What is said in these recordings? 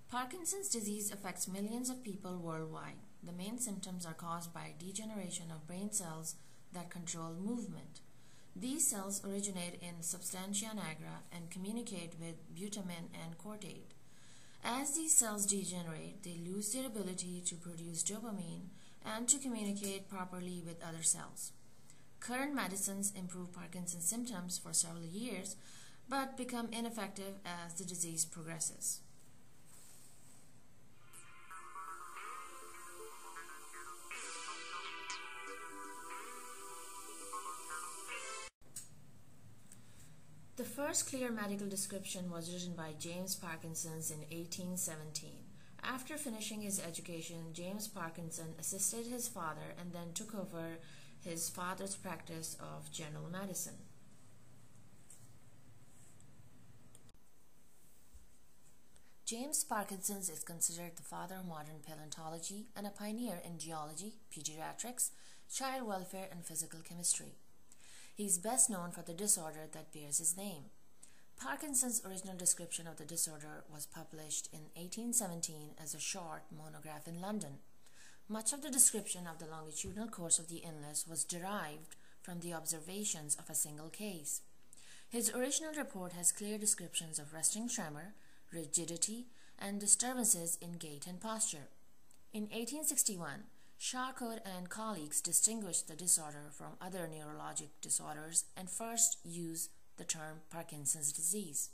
Parkinson's disease affects millions of people worldwide. The main symptoms are caused by degeneration of brain cells that control movement. These cells originate in substantia nigra and communicate with putamen and cortate. As these cells degenerate, they lose their ability to produce dopamine and to communicate properly with other cells. Current medicines improve Parkinson's symptoms for several years, but become ineffective as the disease progresses. The first clear medical description was written by James Parkinson in 1817. After finishing his education, James Parkinson assisted his father and then took over his father's practice of general medicine. James Parkinson is considered the father of modern paleontology and a pioneer in geology, pediatrics, child welfare, and physical chemistry. He is best known for the disorder that bears his name. Parkinson's original description of the disorder was published in 1817 as a short monograph in London. Much of the description of the longitudinal course of the illness was derived from the observations of a single case. His original report has clear descriptions of resting tremor, rigidity, and disturbances in gait and posture. In 1861, Charcot and colleagues distinguished the disorder from other neurologic disorders and first used the term Parkinson's disease.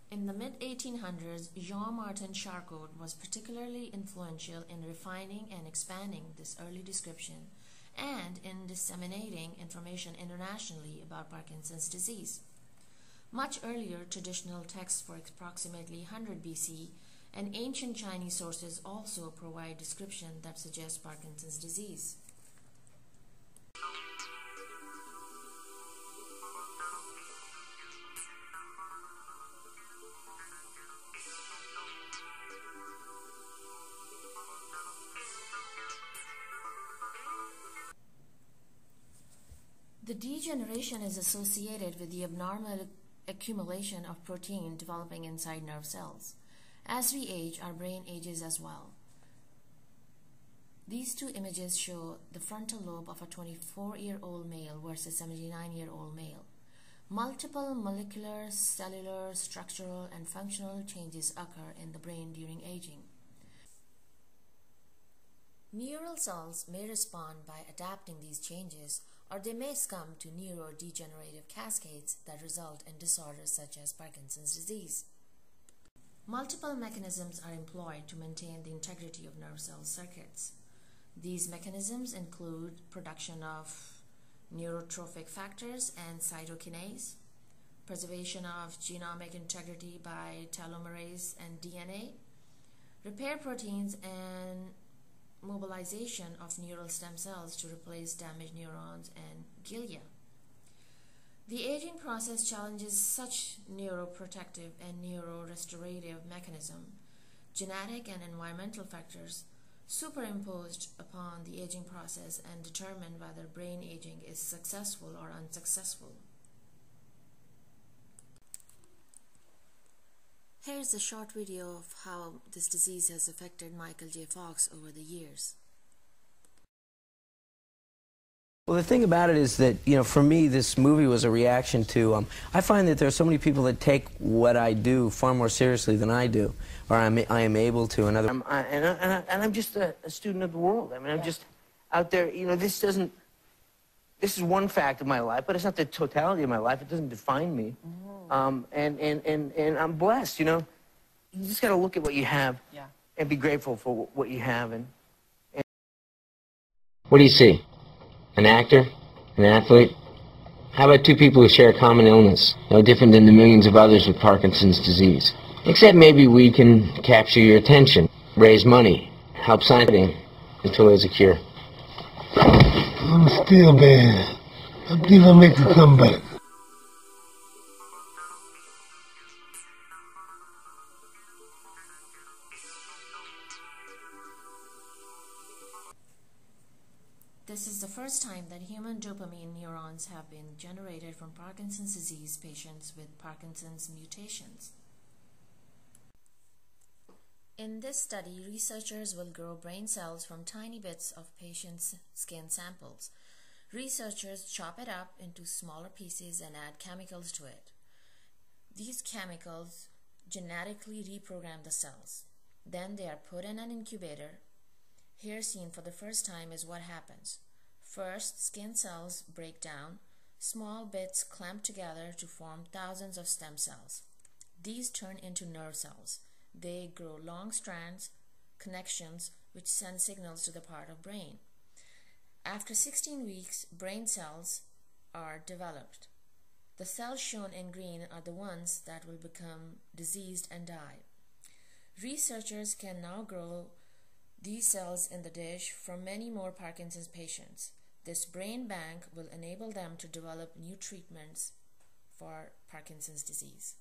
In the mid-1800s, Jean-Martin Charcot was particularly influential in refining and expanding this early description and in disseminating information internationally about Parkinson's disease. Much earlier traditional texts for approximately 100 BC and ancient Chinese sources also provide description that suggests Parkinson's disease. The degeneration is associated with the abnormal accumulation of protein developing inside nerve cells. As we age, our brain ages as well. These two images show the frontal lobe of a 24-year-old male versus a 79-year-old male. Multiple molecular, cellular, structural, and functional changes occur in the brain during aging. Neural cells may respond by adapting these changes, or they may succumb to neurodegenerative cascades that result in disorders such as Parkinson's disease. Multiple mechanisms are employed to maintain the integrity of nerve cell circuits. These mechanisms include production of neurotrophic factors and cytokinase, preservation of genomic integrity by telomerase and DNA, repair proteins, and mobilization of neural stem cells to replace damaged neurons and glia. The aging process challenges such neuroprotective and neurorestorative mechanism, genetic and environmental factors superimposed upon the aging process and determine whether brain aging is successful or unsuccessful. Here's a short video of how this disease has affected Michael J. Fox over the years. Well, the thing about it is that, for me, this movie was a reaction to, I find that there are so many people that take what I do far more seriously than I do, or I am able to. And I'm just a student of the world. I mean, I'm just out there, this is one fact of my life, but it's not the totality of my life. It doesn't define me. And I'm blessed, You just got to look at what you have and be grateful for what you have. And What do you see? An actor? An athlete? How about two people who share a common illness, no different than the millions of others with Parkinson's disease? Except maybe we can capture your attention, raise money, help science until there's a cure. I'm still bad. I believe I'll make a comeback. this is the first time that human dopamine neurons have been generated from Parkinson's disease patients with Parkinson's mutations. In this study, researchers will grow brain cells from tiny bits of patients' skin samples. Researchers chop it up into smaller pieces and add chemicals to it. These chemicals genetically reprogram the cells. Then they are put in an incubator. Here seen for the first time is what happens. First, skin cells break down. Small bits clamp together to form thousands of stem cells. These turn into nerve cells. They grow long strands, connections, which send signals to the part of brain. After 16 weeks, brain cells are developed. The cells shown in green are the ones that will become diseased and die. Researchers can now grow these cells in the dish from many more Parkinson's patients. This brain bank will enable them to develop new treatments for Parkinson's disease.